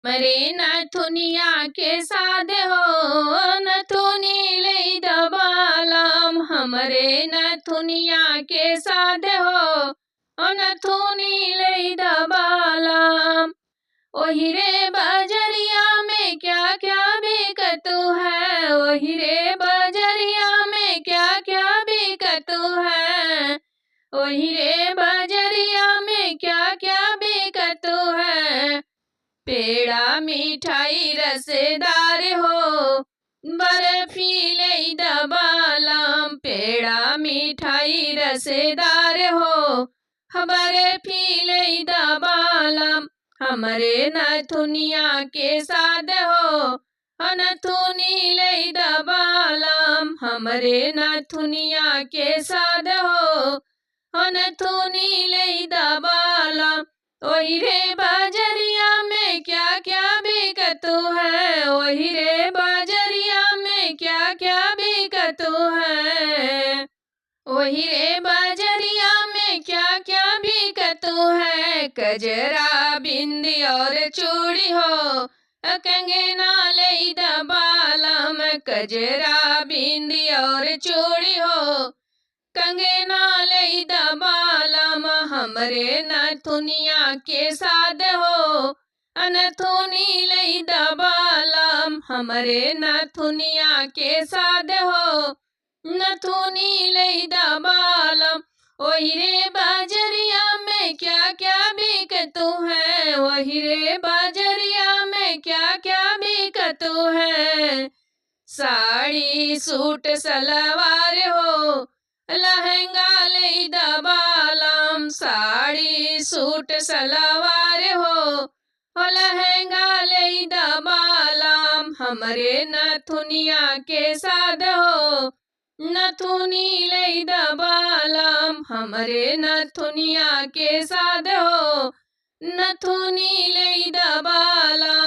मरे नथुनिया के साध हो नथुनी लई दबालम हमरे नथुनिया के साध हो नथुनी लई दबालम। ओही रे बजरिया में क्या क्या बिकतू है, ओही रे बजरिया में क्या क्या बिकतू है, ओही रे बजरिया में क्या क्या बिकतू है। पेड़ा मिठाई रसेदार हो बर्फी लई दबालम, पेड़ा मिठाई रसेदार हो बर्फी लई दबालम। हमरे नथुनिया के साध हो नथुनी लई दबालम, हमरे नथुनिया के साध हो नथुनी लई दबालम। ओही रे बाजरिया में क्या क्या बिकतू है, ओही रे बाजरिया में क्या क्या बिकतू है, ओही रे बाजरिया में क्या क्या बिकतू है। कजरा बिंदी और चूड़ी हो कंगना लई दबालम, कजरा बिंदी और चूड़ी हो कंगना लई दबालम। हमरे नथुनिया के साध हो नथुनी लई दबालम, हमरे नथुनिया के साध हो नथुनी लई दबालम। ओही रे बाजरिया में क्या क्या बिकतू है, ओही रे बाजरिया में क्या क्या बिकतू है। साड़ी सूट सलवार हो लहंगा लई दबालम, साड़ी सूट सलवार हो लहंगा लई दबालम। हमरे नथुनिया के साध हो नथुनी लई दबालम, हमरे नथुनिया के साध हो नथुनी लई दबालम।